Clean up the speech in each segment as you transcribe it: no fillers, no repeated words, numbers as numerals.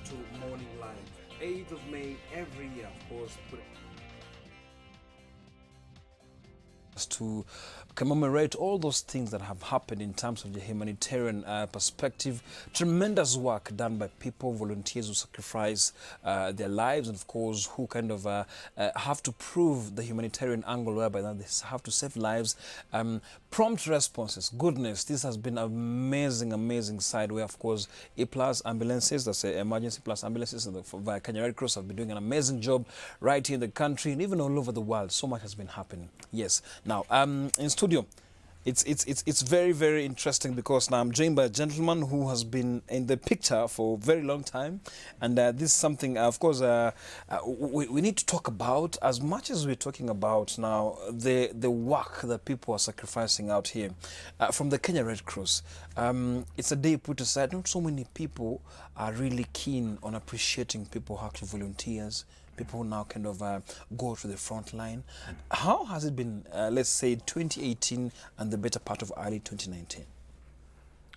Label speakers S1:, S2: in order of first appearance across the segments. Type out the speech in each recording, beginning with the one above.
S1: to Morning Live. 8th of May every year, of course. To commemorate all those things that have happened in terms of the humanitarian perspective. Tremendous work done by people, volunteers who sacrifice their lives, and of course who kind of have to prove the humanitarian angle, whereby they have to save lives. Prompt responses, goodness, this has been an amazing side where, of course, E-Plus ambulances, that's emergency plus ambulances via Kenya Red Cross, have been doing an amazing job right here in the country and even all over the world. So much has been happening. Yes. Now, in studio, it's very interesting because now I'm joined by a gentleman who has been in the picture for a very long time, and this is something, of course, we need to talk about. As much as we're talking about now the work that people are sacrificing out here from the Kenya Red Cross. It's a day put aside. Not so many people are really keen on appreciating people who actually volunteers. People now kind of go to the front line. How has it been, let's say, 2018 and the better part of early 2019?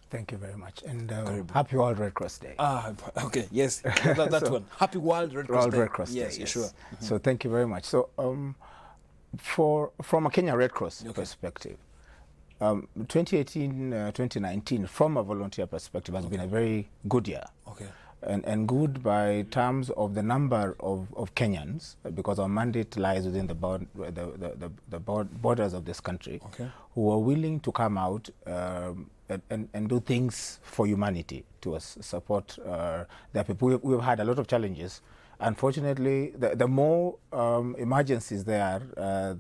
S2: Thank you very much. And happy World Red Cross Day.
S1: Okay, yes, that
S2: So,
S1: one. Happy World Red Cross Day.
S2: Red Cross
S1: yes,
S2: Day,
S1: yes, sure.
S2: So thank you very much. So from a Kenya Red Cross perspective, 2018-2019, from a volunteer perspective, has been a very good year.
S1: Okay.
S2: And good by terms of the number of Kenyans, because our mandate lies within the borders of this country, who are willing to come out and do things for humanity, to support their people. We've had a lot of challenges. Unfortunately, the more emergencies there are,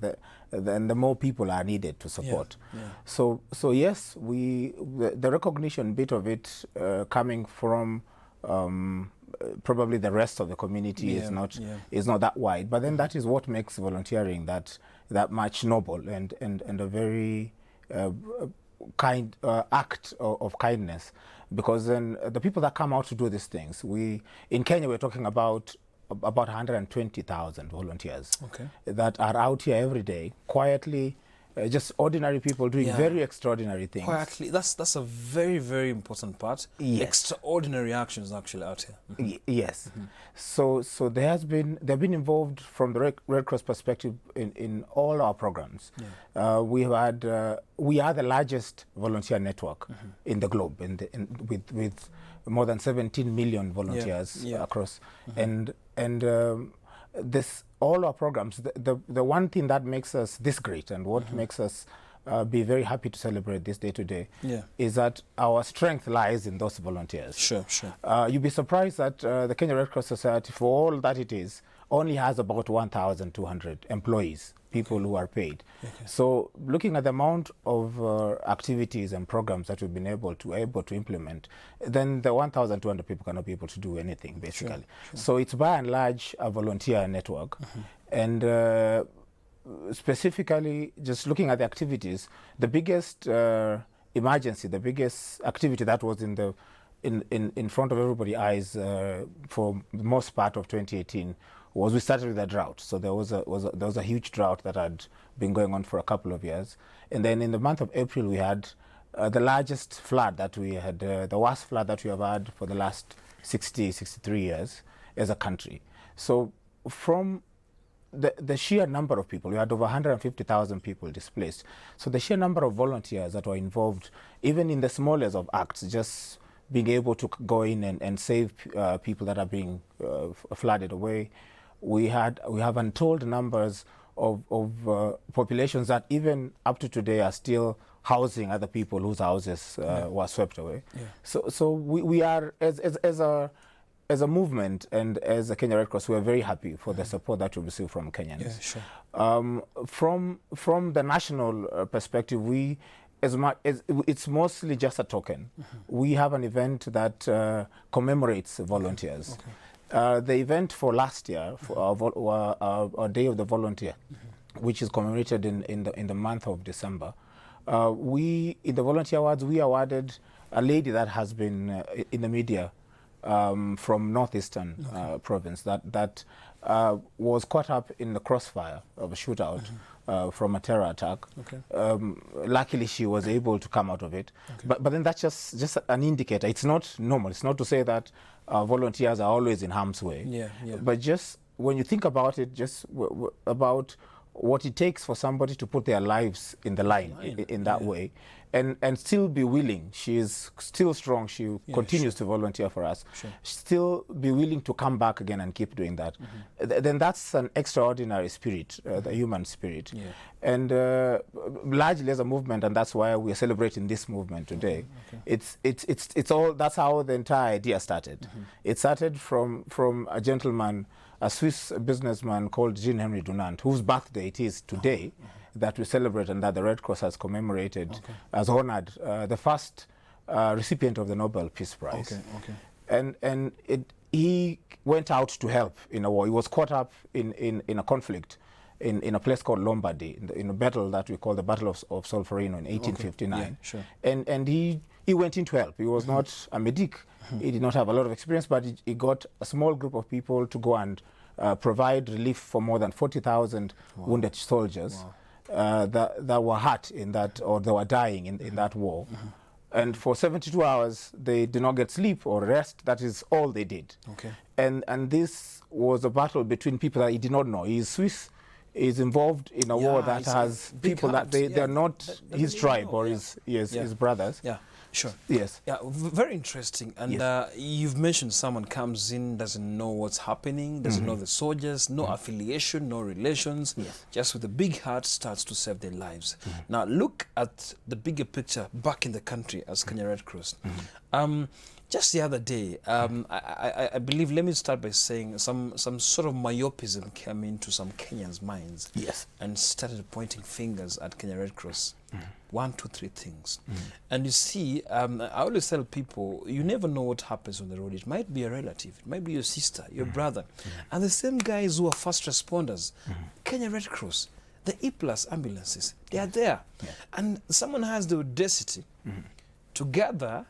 S2: then the more people are needed to support. So yes, the recognition bit of it coming from probably the rest of the community is not that wide, but then that is what makes volunteering that much noble and a very kind act of kindness, because then the people that come out to do these things, in Kenya we're talking about 120,000 volunteers that are out here every day quietly. Just ordinary people doing very extraordinary things.
S1: Quietly, that's a very important part.
S2: Yes.
S1: Extraordinary actions actually out here.
S2: Yes. So they've been involved from the Red Cross perspective in all our programs. We are the largest volunteer network in the globe, with more than 17 million volunteers across, and all our programs, the one thing that makes us this great and what makes us be very happy to celebrate this day today is that our strength lies in those volunteers.
S1: Sure.
S2: You'd be surprised that the Kenya Red Cross Society, for all that it is, only has about 1,200 employees, people who are paid. So looking at the amount of activities and programs that we've been able to implement, then the 1,200 people cannot be able to do anything, basically. Sure. So it's by and large a volunteer network. And specifically, just looking at the activities, the biggest emergency, the biggest activity that was in front of everybody's eyes for the most part of 2018 was we started with a drought. So there was a huge drought that had been going on for a couple of years, and then in the month of April we had the largest flood that we had, the worst flood that we have had for the last 63 years as a country. So from the sheer number of people, we had over 150,000 people displaced. So the sheer number of volunteers that were involved, even in the smallest of acts, just being able to go in and save people that are being flooded away. We have untold numbers of populations that even up to today are still housing other people whose houses were swept away. So we are, as a movement and as a Kenya Red Cross, we are very happy for the support that we receive from Kenyans. From the national perspective, it's mostly just a token. We have an event that commemorates volunteers. The event for last year, for our Day of the Volunteer, which is commemorated in the month of December, in the Volunteer Awards, we awarded a lady that has been in the media from northeastern province that was caught up in the crossfire of a shootout from a terror attack.
S1: Okay.
S2: Luckily, she was able to come out of it. Okay. But then that's just an indicator. It's not normal. It's not to say that volunteers are always in harm's way.
S1: Yeah, yeah.
S2: But just when you think about it, just about what it takes for somebody to put their lives in the line in that way, and still be willing. She is still strong. She continues to volunteer for us. Still be willing to come back again and keep doing that. Then that's an extraordinary spirit, the human spirit. And largely as a movement, and that's why we are celebrating this movement today. It's all. That's how the entire idea started. It started from a gentleman, a Swiss businessman called Jean-Henri Dunant, whose birthday it is today, that we celebrate, and that the Red Cross has commemorated, has honored the first recipient of the Nobel Peace Prize. And he went out to help in a war. He was caught up in a conflict in a place called Lombardy, in a battle that we call the Battle of Solferino in 1859. And he went in to help. He was not a medic. He did not have a lot of experience, but he got a small group of people to go and provide relief for more than 40,000 wounded soldiers that were hurt in that, or they were dying in that war. And for 72 hours, they did not get sleep or rest. That is all they did. And this was a battle between people that he did not know. He is Swiss. He is involved in a war that has people that they are not his tribe or his brothers. Yes. Yeah,
S1: very interesting. And you've mentioned someone comes in, doesn't know what's happening, doesn't know the soldiers, no affiliation, no relations, just with a big heart starts to save their lives. Now look at the bigger picture back in the country as Kenya Red Cross. Just the other day, I believe, let me start by saying some sort of myopism came into some Kenyans' minds and started pointing fingers at Kenya Red Cross. 1, 2, 3 things. And you see, I always tell people, you never know what happens on the road. It might be a relative, it might be your sister, your brother. And the same guys who are first responders, Kenya Red Cross, the E+ ambulances, they are there. And someone has the audacity to gather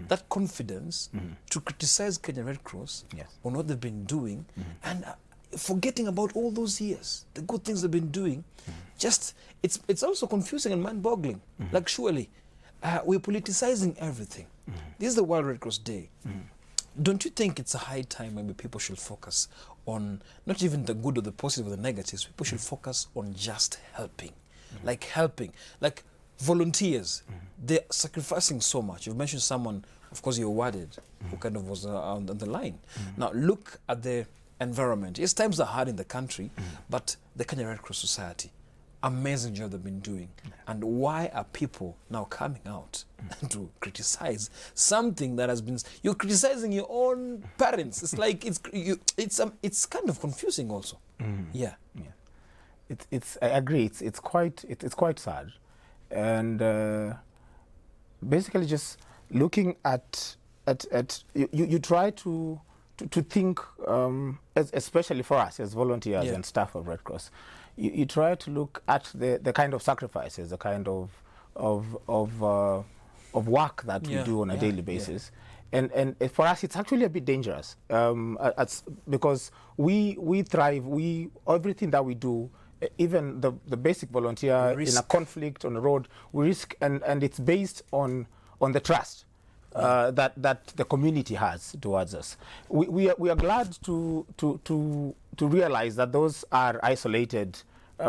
S1: that confidence to criticize Kenya Red Cross on what they've been doing, and forgetting about all those years, the good things they've been doing. Just, it's also confusing and mind-boggling. Like, surely, we're politicizing everything. This is the World Red Cross Day. Don't you think it's a high time maybe people should focus on not even the good or the positive or the negatives? People should focus on just helping. Like helping. Like, volunteers, they're sacrificing so much. You've mentioned someone, of course, you awarded, who kind of was on the line. Now, look at the environment. Yes, times are hard in the country, but the Kenya Red Cross Society, amazing job they've been doing. And why are people now coming out to criticize something that has been... You're criticizing your own parents. It's like, it's kind of confusing also.
S2: I agree. It's quite sad. And basically just looking at you try to think, especially for us as volunteers and staff of Red Cross, you try to look at the kind of sacrifices, the kind of work that we do on a daily basis. And for us, it's actually a bit dangerous because we thrive. Everything that we do, even the basic volunteer in a conflict on the road, we risk, and it's based on the trust that the community has towards us. We are glad to realize that those are isolated,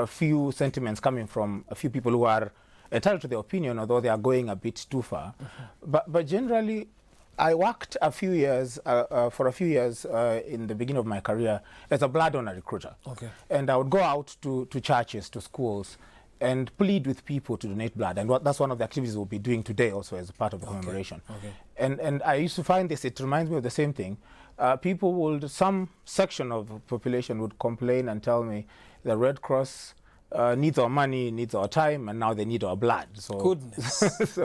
S2: few sentiments coming from a few people who are entitled to their opinion, although they are going a bit too far. But generally, I worked for a few years in the beginning of my career as a blood donor recruiter. And I would go out to churches, to schools, and plead with people to donate blood. And that's one of the activities we'll be doing today also as a part of the commemoration. And I used to find this, it reminds me of the same thing. Some section of the population would complain and tell me the Red Cross needs our money, needs our time, and now they need our blood. So,
S1: goodness.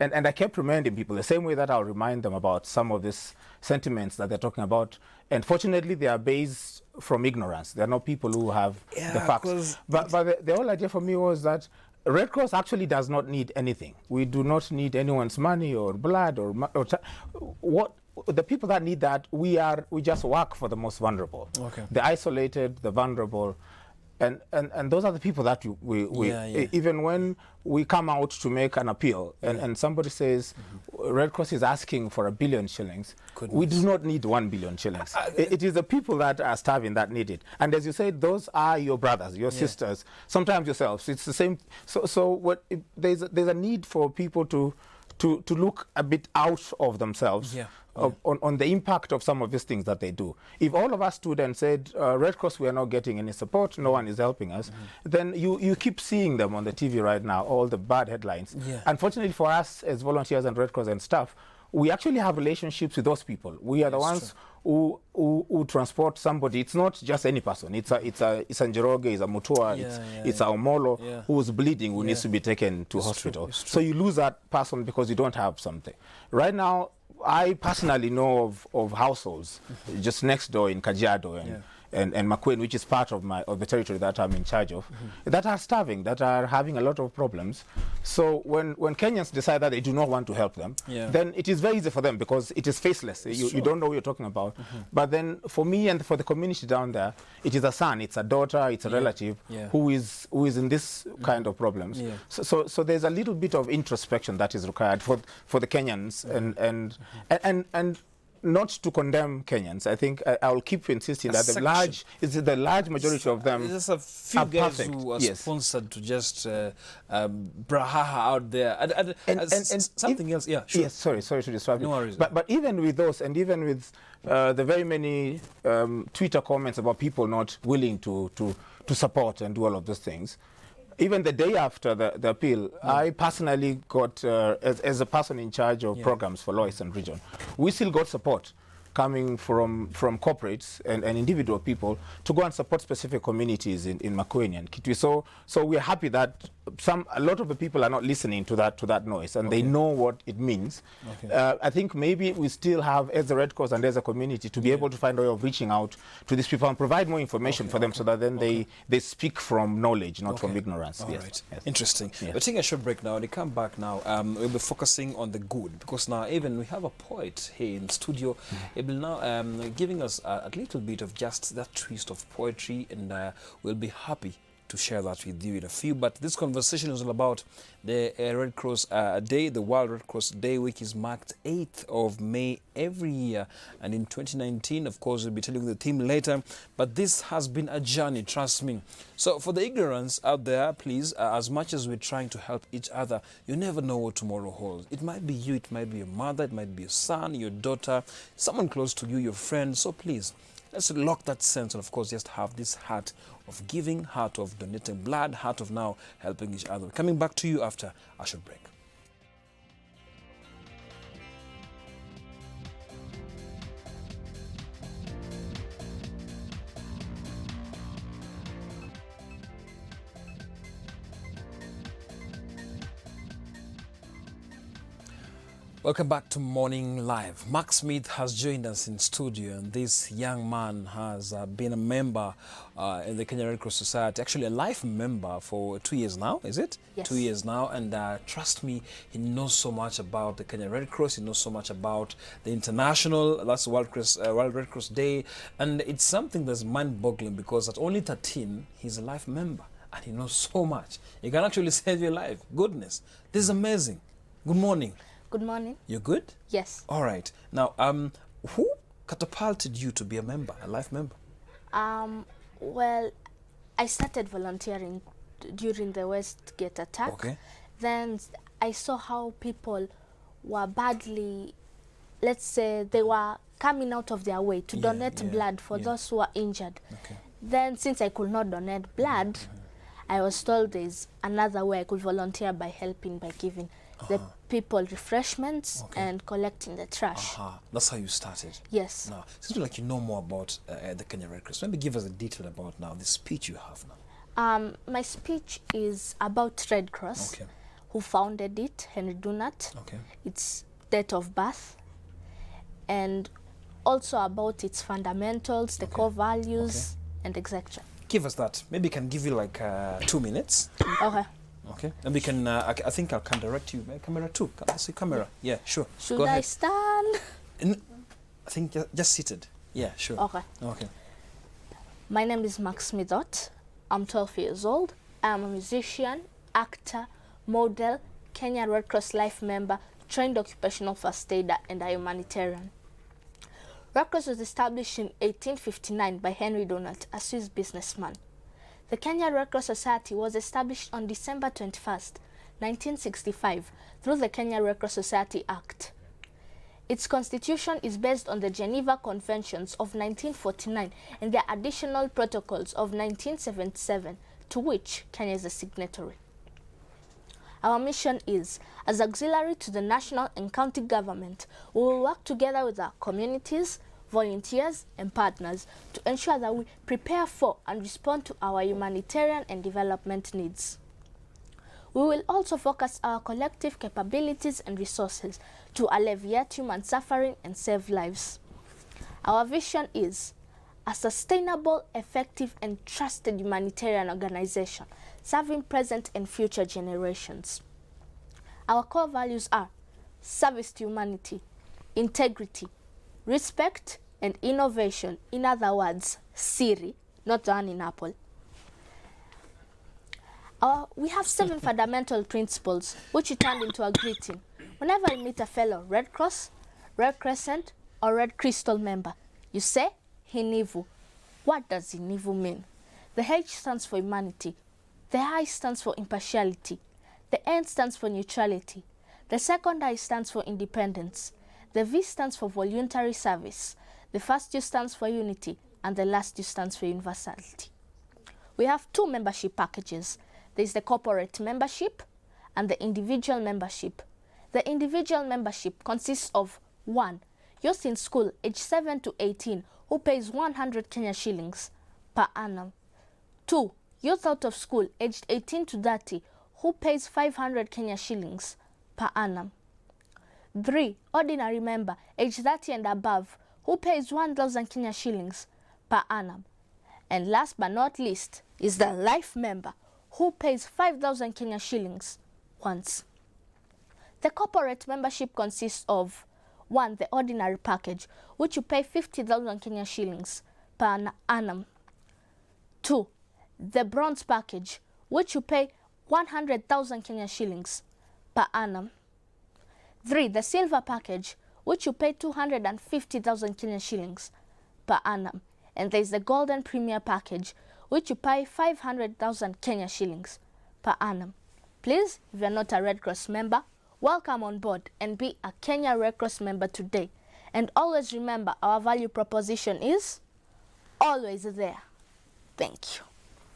S2: and I kept reminding people the same way that I'll remind them about some of these sentiments that they're talking about. And fortunately, they are based from ignorance. They're not people who have the facts. But the whole idea for me was that Red Cross actually does not need anything. We do not need anyone's money or blood or what. The people that need that, we just work for the most vulnerable, the isolated, the vulnerable. And those are the people that even when we come out to make an appeal and somebody says Red Cross is asking for 1 billion shillings, we do not need 1 billion shillings. It is the people that are starving that need it. And as you said, those are your brothers, your sisters, sometimes yourselves. It's the same. So there's a need for people to look a bit out of themselves. On the impact of some of these things that they do. If all of us stood and said, Red Cross, we are not getting any support, no one is helping us, then you keep seeing them on the TV right now, all the bad headlines. Unfortunately for us as volunteers and Red Cross and staff, we actually have relationships with those people. We are the ones who transport somebody. It's not just any person. It's a Njoroge, it's a Mutua, it's a Omolo who's bleeding, who needs to be taken to hospital. So you lose that person because you don't have something. Right now, I personally know of households just next door in Kajiado and Makueni, which is part of the territory that I'm in charge of, that are starving, that are having a lot of problems. So when Kenyans decide that they do not want to help them, then it is very easy for them because it is faceless. You don't know what you're talking about. But then for me and for the community down there, it is a son, it's a daughter, it's a relative who is in this kind of problems. So there's a little bit of introspection that is required for the Kenyans and not to condemn Kenyans. I think I will keep insisting that the large majority of them
S1: there's a few guys
S2: perfect.
S1: who are sponsored to just brahaha out there and something else.
S2: Yes, sorry to disrupt you.
S1: No worries.
S2: But even with those, and even with the very many Twitter comments about people not willing to support and do all of those things, even the day after the appeal, I personally got, as a person in charge of programs for Lower Eastern Region, we still got support coming from corporates and individual people to go and support specific communities in Makueni and Kitui. So we're happy that a lot of the people are not listening to that noise, and they know what it means. I think maybe we still have, as a Red Cross and as a community, to be able to find a way of reaching out to these people and provide more information for them, so that then they speak from knowledge, not from ignorance.
S1: All right. Interesting. We're taking a short break now. They come back now. We'll be focusing on the good, because now even we have a poet here in studio. He will now giving us a little bit of just that twist of poetry, and we'll be happy to share that with you in a few. But this conversation is all about the Red Cross Day, the World Red Cross Day, which is marked 8th of May every year. And in 2019, of course, we'll be telling you the theme later. But this has been a journey, trust me. So for the ignorance out there, please, as much as we're trying to help each other, you never know what tomorrow holds. It might be you, it might be your mother, it might be your son, your daughter, someone close to you, your friend. So please, let's lock that sense and, of course, just have this heart of giving, heart of donating blood, heart of now helping each other. Coming back to you after a short break. Welcome back to Morning Live. Mark Smith has joined us in studio, and this young man has been a member in the Kenya Red Cross Society, actually a life member for 2 years now, is it?
S3: Yes.
S1: 2 years now, and trust me, he knows so much about the Kenya Red Cross, he knows so much about the international, that's World Red Cross Day, and it's something that's mind-boggling, because at only 13, he's a life member, and he knows so much. He can actually save your life. Goodness, this is amazing. Good morning.
S3: Good morning.
S1: You're good?
S3: Yes.
S1: All right. Now, who catapulted you to be a member, a life member?
S3: Well, I started volunteering during the Westgate attack.
S1: Okay.
S3: Then I saw how people were badly, let's say, they were coming out of their way to donate blood for those who are injured.
S1: Okay.
S3: Then, since I could not donate blood, I was told there's another way I could volunteer by helping, by giving the people refreshments and collecting the trash.
S1: That's how you started?
S3: Yes.
S1: Now, it seems like you know more about the Kenya Red Cross. Maybe give us a detail about now the speech you have now.
S3: My speech is about Red Cross, who founded it, Henry Dunant, its date of birth, and also about its fundamentals, the core values, and etc.
S1: Give us that. Maybe I can give you like 2 minutes.
S3: Okay.
S1: Okay, and we can, I think I can direct you. Camera 2, can I see camera? Yeah, sure.
S3: Should
S1: Go
S3: I
S1: ahead.
S3: stand?
S1: I think just seated. Yeah, sure.
S3: Okay.
S1: Okay.
S3: My name is Max Smithot. I'm 12 years old. I'm a musician, actor, model, Kenya Red Cross Life member, trained occupational first aider, and a humanitarian. Red Cross was established in 1859 by Henry Donat, a Swiss businessman. The Kenya Red Cross Society was established on December 21st, 1965, through the Kenya Red Cross Society Act. Its constitution is based on the Geneva Conventions of 1949 and the additional protocols of 1977, to which Kenya is a signatory. Our mission is, as auxiliary to the national and county government, we will work together with our communities, volunteers, and partners to ensure that we prepare for and respond to our humanitarian and development needs. We will also focus our collective capabilities and resources to alleviate human suffering and save lives. Our vision is a sustainable, effective, and trusted humanitarian organization serving present and future generations. Our core values are service to humanity, integrity, respect, and innovation. In other words, Siri, not the one in Apple. We have 7 fundamental principles, which we turned into a greeting. Whenever you meet a fellow Red Cross, Red Crescent, or Red Crystal member, you say, Hinivu. What does Hinivu mean? The H stands for humanity. The I stands for impartiality. The N stands for neutrality. The second I stands for independence. The V stands for voluntary service. The first U stands for unity. And the last U stands for universality. We have 2 membership packages. There is the corporate membership and the individual membership. The individual membership consists of 1. Youth in school aged 7 to 18 who pays 100 Kenya shillings per annum. 2. Youth out of school aged 18 to 30 who pays 500 Kenya shillings per annum. 3. Ordinary member aged 30 and above who pays 1,000 Kenya shillings per annum. And last but not least is the life member who pays 5,000 Kenya shillings once. The corporate membership consists of 1. The ordinary package, which you pay 50,000 Kenya shillings per annum. 2. The bronze package, which you pay 100,000 Kenya shillings per annum. 3. The silver package, which you pay 250,000 Kenya shillings per annum. And there is the golden premier package, which you pay 500,000 Kenya shillings per annum. Please, if you are not a Red Cross member, welcome on board and be a Kenya Red Cross member today. And always remember, our value proposition is always there. Thank you.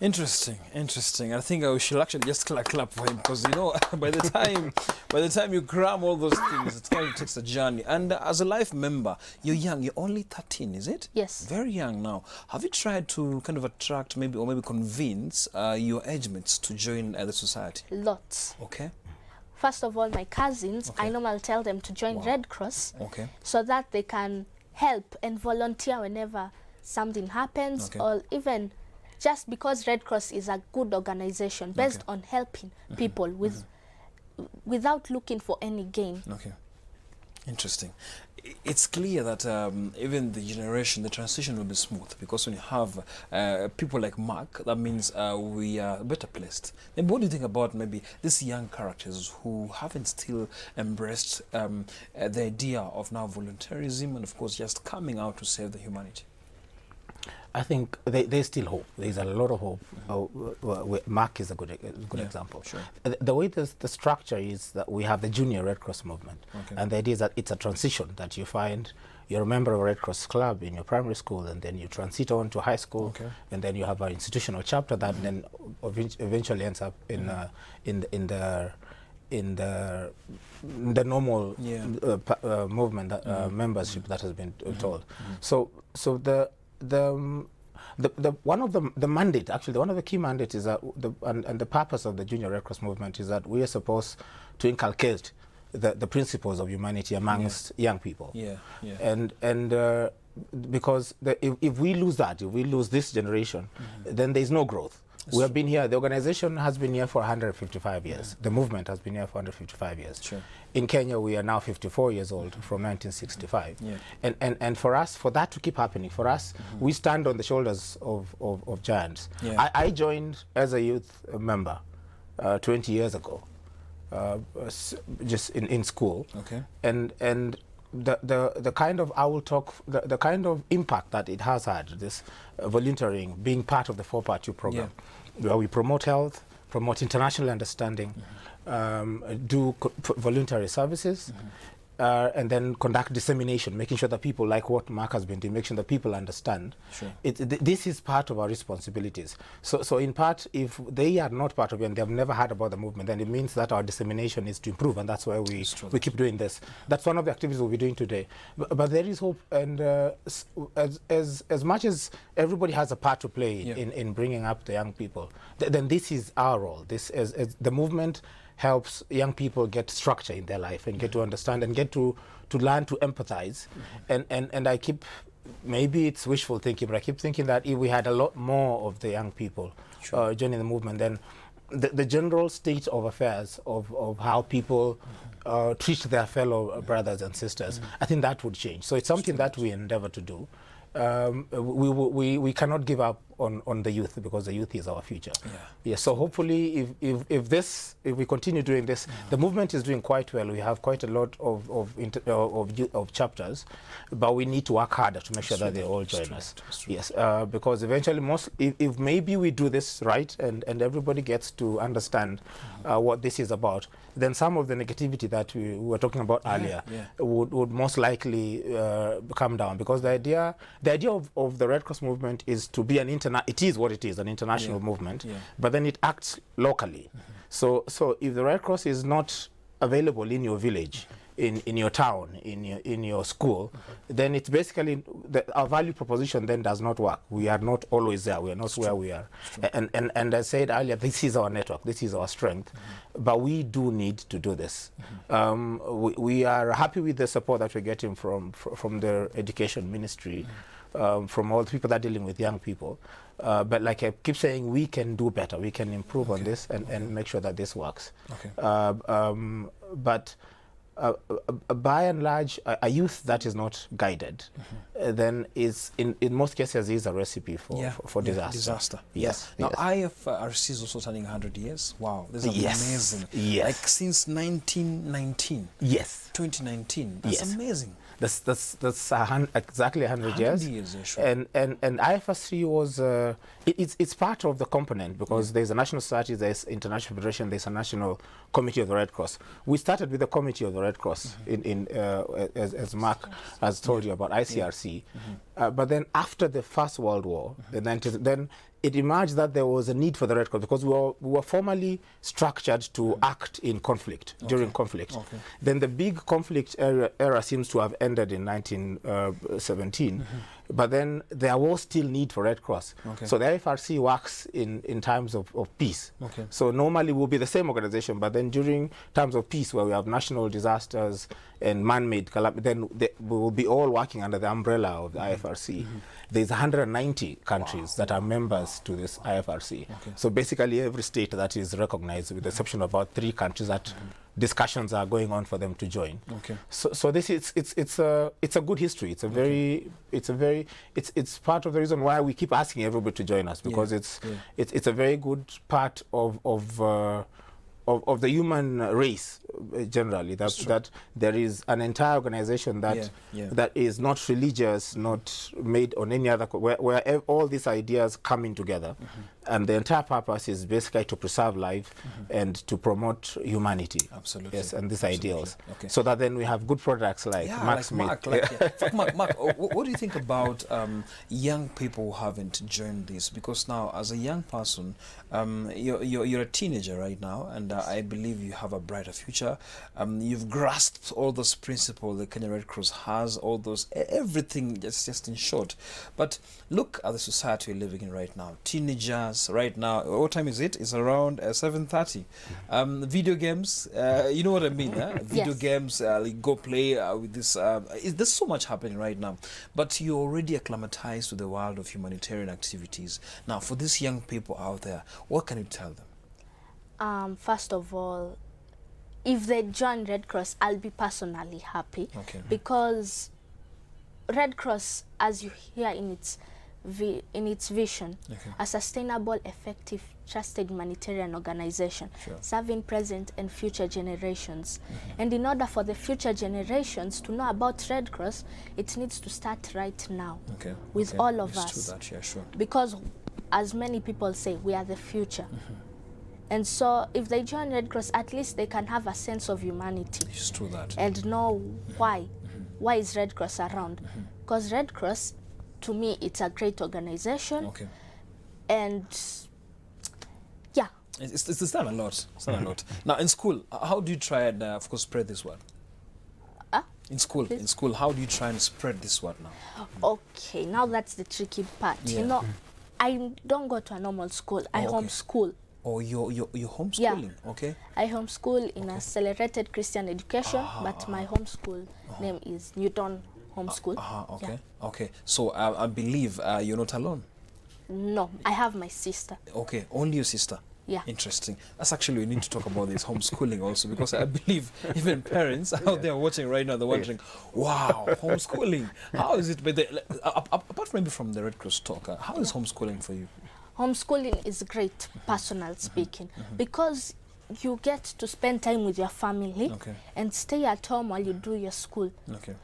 S1: Interesting, interesting. I think we should actually just clap for him, because you know, by the time you cram all those things, it kind of takes a journey. And as a life member, you're young. You're only 13, is it?
S3: Yes.
S1: Very young now. Have you tried to kind of attract maybe convince your age mates to join the society?
S3: Lots.
S1: Okay.
S3: First of all, my cousins,
S1: Okay.
S3: I normally tell them to join Red Cross,
S1: Okay.
S3: so that they can help and volunteer whenever something happens,
S1: Okay.
S3: or even just because Red Cross is a good organization based on helping people without looking for any gain.
S1: Okay. Interesting. It's clear that even the transition will be smooth, because when you have people like Mark, that means we are better placed. Maybe what do you think about maybe these young characters who haven't still embraced the idea of now volunteerism and of course just coming out to save the humanity?
S2: I think there's still hope. There's a lot of hope. Mark is a good example.
S1: Sure.
S2: The way the structure is that we have the Junior Red Cross movement.
S1: Okay.
S2: And the idea is that it's a transition, that you find you're a member of a Red Cross club in your primary school, and then you transit on to high school,
S1: Okay.
S2: and then you have an institutional chapter that then eventually ends up in the normal movement that, membership that has been told. So one of the mandate, actually one of the key mandates is that and the purpose of the Junior Red Cross movement is that we are supposed to inculcate the principles of humanity amongst young people. Because if we lose that, if we lose this generation, then there is no growth. We have been here, the organization has been here for 155 years. The movement has been here for 155 years.
S1: Sure.
S2: In Kenya, we are now 54 years old from 1965. And for us, for that to keep happening, for us, we stand on the shoulders of giants. I joined as a youth member 20 years ago, just in school. And the kind of, I will talk, the kind of impact that it has had, this volunteering, being part of the 4-part-2 program, where we promote health, promote international understanding, do voluntary services, and then conduct dissemination, making sure that people, like what Mark has been doing, make sure that people understand. This is part of our responsibilities. So in part, if they are not part of it and they have never heard about the movement, then it means that our dissemination is to improve, and that's why we keep doing this. That's one of the activities we'll be doing today. But there is hope, and as much as everybody has a part to play in bringing up the young people, then this is our role. This as the movement helps young people get structure in their life and get to understand and get to learn to empathize. And I keep, maybe it's wishful thinking, but I keep thinking that if we had a lot more of the young people joining the movement, then the general state of affairs of how people treat their fellow brothers and sisters, I think that would change. So it's something that we endeavor to do. We cannot give up on the youth, because the youth is our future. So hopefully, if we continue doing this, the movement is doing quite well. We have quite a lot of chapters, but we need to work harder to make sure that they all join us. Because eventually, if maybe we do this right and everybody gets to understand what this is about, then some of the negativity that we were talking about earlier would most likely come down, because the idea of the Red Cross movement is to be it is what it is, an international movement, but then it acts locally. So if the Red Cross is not available in your village, in your town, in your school, then it's basically our value proposition then does not work. We are not always there. We are not where we are. And I said earlier, this is our network. This is our strength. But we do need to do this. We are happy with the support that we're getting from the education ministry, from all the people that are dealing with young people. But like I keep saying, we can do better. We can improve on this and make sure that this works. But by and large, a youth that is not guided, then is in most cases is a recipe for disaster.
S1: Now IFRC is also turning 100 years. Wow, this is amazing. Like since 1919. 2019. That's amazing.
S2: That's exactly 100 years. And IFRC was it's part of the component, because there's a national society, there's international federation, there's a national committee of the Red Cross. We started with the committee of the Red Cross as Mark has told you about ICRC. But then after the First World War, then it emerged that there was a need for the Red Cross, because we were formally structured to act in conflict, during conflict. Then the big conflict era seems to have ended in 1917, but then there was still need for Red Cross. So the IFRC works in times of peace. So normally we'll be the same organization, but then during times of peace, where we have national disasters and man-made calamity, then we will be all working under the umbrella of the IFRC. There's 190 countries that are members to this IFRC. So basically every state that is recognized, with the exception of about 3 countries that discussions are going on for them to join. So this it's a good history. It's part of the reason why we keep asking everybody to join us, because it's a very good part of the human race generally, that there is an entire organization that that is not religious, not made on any other, where all these ideas coming together, and the entire purpose is basically to preserve life and to promote humanity. And these ideals, so that then we have good products like Mark Smith.
S1: Mark, what do you think about young people who haven't joined this? Because now, as a young person, you're a teenager right now, and I believe you have a brighter future. You've grasped all those principles the Kenya Red Cross has, all those, everything, just in short. But look at the society we're living in right now. Teenagers, us right now. What time is it? It's around 7:30. Video games, you know what I mean? Video
S3: Yes.
S1: games, like go play with this. There's so much happening right now, but you're already acclimatized to the world of humanitarian activities. Now, for these young people out there, what can you tell them?
S3: First of all, if they join Red Cross, I'll be personally happy.
S1: Okay.
S3: Because Red Cross, as you hear in its vision,
S1: Okay.
S3: a sustainable, effective, trusted humanitarian organization,
S1: Sure.
S3: serving present and future generations. And in order for the future generations to know about Red Cross, it needs to start right now
S1: Okay.
S3: with
S1: okay.
S3: all of
S1: It's
S3: us.
S1: true that, yeah, sure.
S3: Because, as many people say, we are the future. And so if they join Red Cross, at least they can have a sense of humanity
S1: It's true that.
S3: and know why. Why is Red Cross around? Because Red Cross, to me, it's a great organization.
S1: Okay.
S3: And yeah,
S1: It's not a lot. It's not a lot. Now, in school, how do you try and, of course, spread this word? In school, how do you try and spread this word now?
S3: okay, now that's the tricky part.
S1: Yeah.
S3: You know, I don't go to a normal school. I
S1: okay.
S3: homeschool.
S1: Or you're homeschooling, okay?
S3: I homeschool in accelerated Christian education, but my homeschool name is Newton Homeschool.
S1: Okay,
S3: Yeah.
S1: okay. So I believe you're not alone.
S3: No, I have my sister.
S1: Okay, only your sister.
S3: Yeah.
S1: Interesting. That's actually, we need to talk about this homeschooling also, because I believe even parents out there watching right now, they're wondering, wow, homeschooling. How is it? But apart maybe from the Red Cross talk, how is homeschooling for you?
S3: Homeschooling is great, personal speaking, because you get to spend time with your family
S1: Okay.
S3: and stay at home while you do your school.
S1: Okay.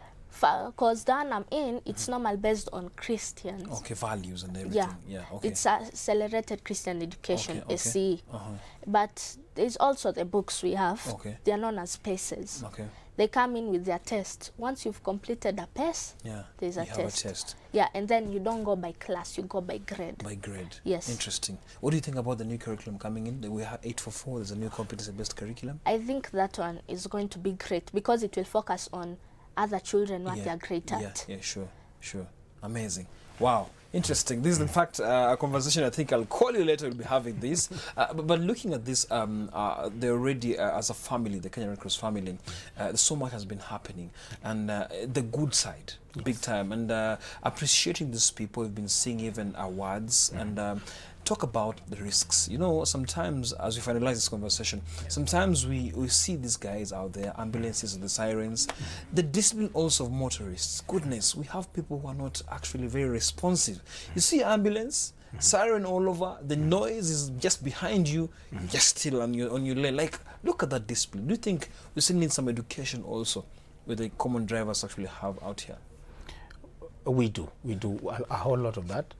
S3: Because the one I'm in, it's normal based on Christians.
S1: Okay, values and everything. Yeah, okay.
S3: It's accelerated Christian education,
S1: Okay, okay.
S3: SCE.
S1: Uh-huh.
S3: But there's also the books we have.
S1: Okay.
S3: They are known as PACEs.
S1: Okay.
S3: They come in with their test. Once you've completed a PACE,
S1: Yeah.
S3: there's a
S1: you
S3: test.
S1: have a test.
S3: Yeah, and then you don't go by class, you go by grade.
S1: By grade.
S3: Yes.
S1: Interesting. What do you think about the new curriculum coming in? We have 844. There's a new competency-based curriculum.
S3: I think that one is going to be great because it will focus on other children, what they are great at.
S1: Yeah, sure. Amazing. Wow. Interesting. This is, in fact, a conversation I think I'll call you later. We'll be having this. But looking at this, they already, as a family, the Kenya Red Cross family, so much has been happening. And the good side, big time. And appreciating these people, we've been seeing even awards. And talk about the risks. You know, sometimes, as we finalize this conversation, sometimes we see these guys out there, ambulances and the sirens, the discipline also of motorists. Goodness, we have people who are not actually very responsive. You see ambulance, siren all over, the noise is just behind you, you're just still on your lane. Like, look at that discipline. Do you think we still need some education also with the common drivers actually have out here?
S2: We do a whole lot of that.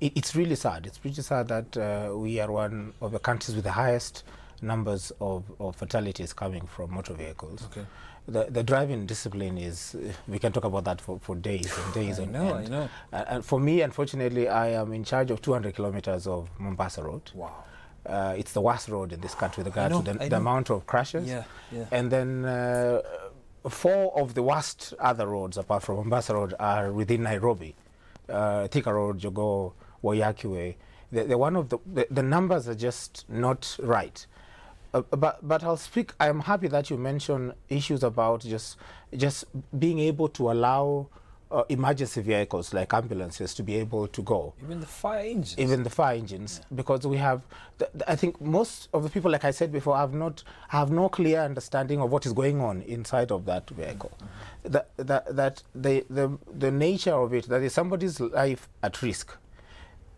S2: It's really sad. It's pretty sad that we are one of the countries with the highest numbers of fatalities coming from motor vehicles.
S1: Okay.
S2: The driving discipline is, we can talk about that for days and days on end.
S1: I know.
S2: And for me, unfortunately, I am in charge of 200 kilometers of Mombasa Road.
S1: Wow.
S2: It's the worst road in this country with regard to the amount of crashes.
S1: Yeah.
S2: And then 4 of the worst other roads apart from Mombasa Road are within Nairobi. Thika Road, Jogoo, Wayakiwe. The numbers are just not right. But I'll speak. I'm happy that you mentioned issues about just being able to allow emergency vehicles like ambulances to be able to go.
S1: Even the fire engines.
S2: Because we have, I think most of the people, like I said before, have no clear understanding of what is going on inside of that vehicle. That the nature of it, that is somebody's life at risk.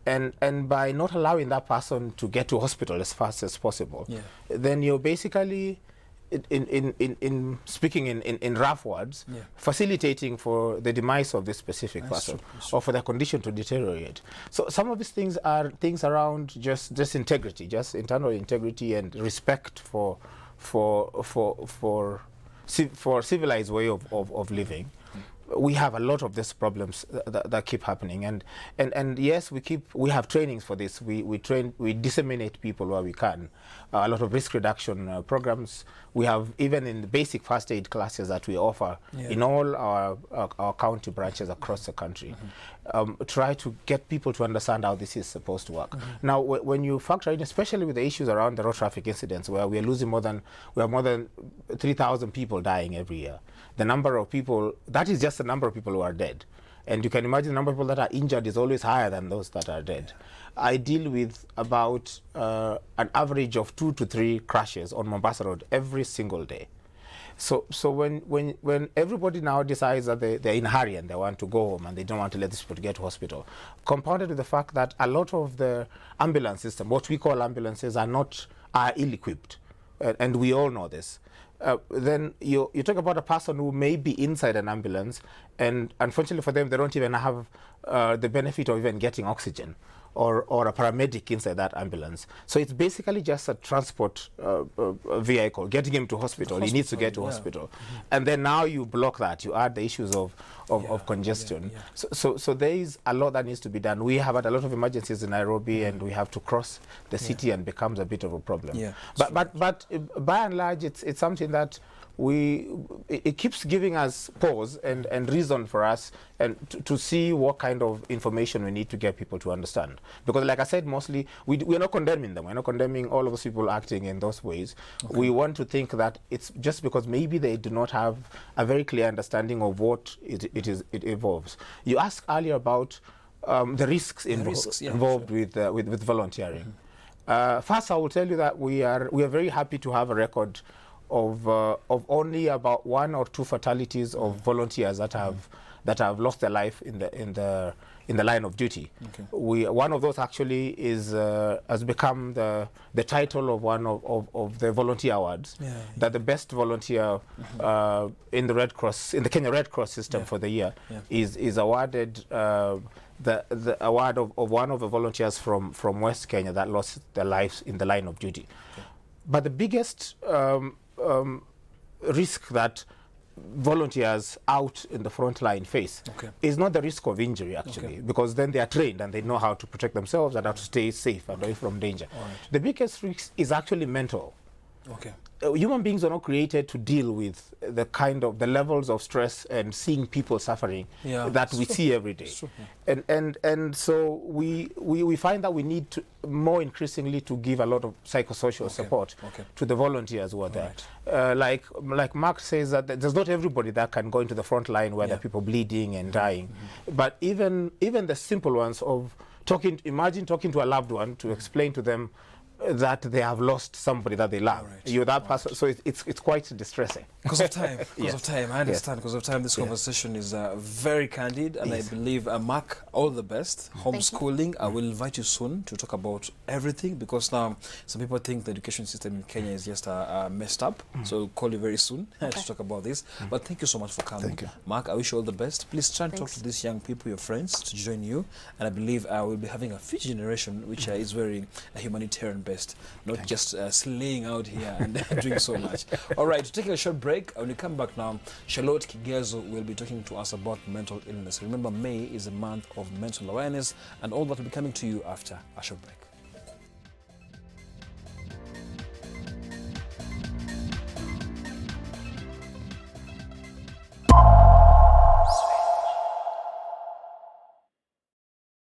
S2: And by not allowing that person to get to hospital as fast as possible, then you're basically, in speaking in rough words, facilitating for the demise of this specific person or for their condition to deteriorate. So some of these things are things around just integrity, just internal integrity and respect for civilized way of living. we have a lot of these problems that keep happening, and yes, we have trainings for this. We disseminate people where we can. A lot of risk reduction programs. We have even in the basic first aid classes that we offer in all our county branches across the country. Try to get people to understand how this is supposed to work. Now, when you factor in, especially with the issues around the road traffic incidents, where we are losing more than 3,000 people dying every year. The number of people, that is just the number of people who are dead. And you can imagine the number of people that are injured is always higher than those that are dead. I deal with about an average of 2 to 3 crashes on Mombasa Road every single day. So when everybody now decides that they're in a hurry and they want to go home and they don't want to let these people get to hospital, compounded with the fact that a lot of the ambulance system, what we call ambulances, are ill-equipped. And we all know this. Then you talk about a person who may be inside an ambulance, and unfortunately for them, they don't even have the benefit of even getting oxygen or a paramedic inside that ambulance. So it's basically just a transport vehicle, getting him to hospital. He needs to get to hospital. And then now you block that. You add the issues of congestion. So there is a lot that needs to be done. We have had a lot of emergencies in Nairobi, and we have to cross the city, and becomes a bit of a problem. But by and large, it's something that it keeps giving us pause and reason for us and to see what kind of information we need to get people to understand. Because like I said, mostly we're not condemning them. We're not condemning all of those people acting in those ways. We want to think that it's just because maybe they do not have a very clear understanding of what it involves. You asked earlier about the risks involved with volunteering. First, I will tell you that we are very happy to have a record of only about 1 or 2 fatalities of volunteers that have lost their life in the line of duty. One of those actually has become the title of one of the volunteer awards. That the best volunteer in the Red Cross, in the Kenya Red Cross system for the year, is awarded the award of one of the volunteers from West Kenya that lost their lives in the line of duty. But the biggest risk that volunteers out in the front line face is not the risk of injury, actually, because then they are trained and they know how to protect themselves and how to stay safe and away from danger. The biggest risk is actually mental. Human beings are not created to deal with the levels of stress and seeing people suffering that we see every day. And so we find that we need to more increasingly to give a lot of psychosocial support to the volunteers who are there. Like Mark says, that there's not everybody that can go into the front line where there are people bleeding and dying. But even the simple ones of imagine talking to a loved one to explain to them that they have lost somebody that they love. You're that person, so it's quite distressing.
S1: Because of time, I understand. Because of time, this conversation is very candid, and I believe, Mark, all the best. Homeschooling, I will invite you soon to talk about everything, because now some people think the education system in Kenya is just messed up. So we'll call you very soon to talk about this. But thank you so much for coming.
S2: Thank you.
S1: Mark, I wish you all the best. Please try and talk to these young people, your friends, to join you. And I believe we'll be having a future generation which is very humanitarian based, not just slaying out here and doing so much. All right, taking a short break. When we come back now, Charlotte Kigezo will be talking to us about mental illness. Remember, May is a month of mental awareness, and all that will be coming to you after a short break.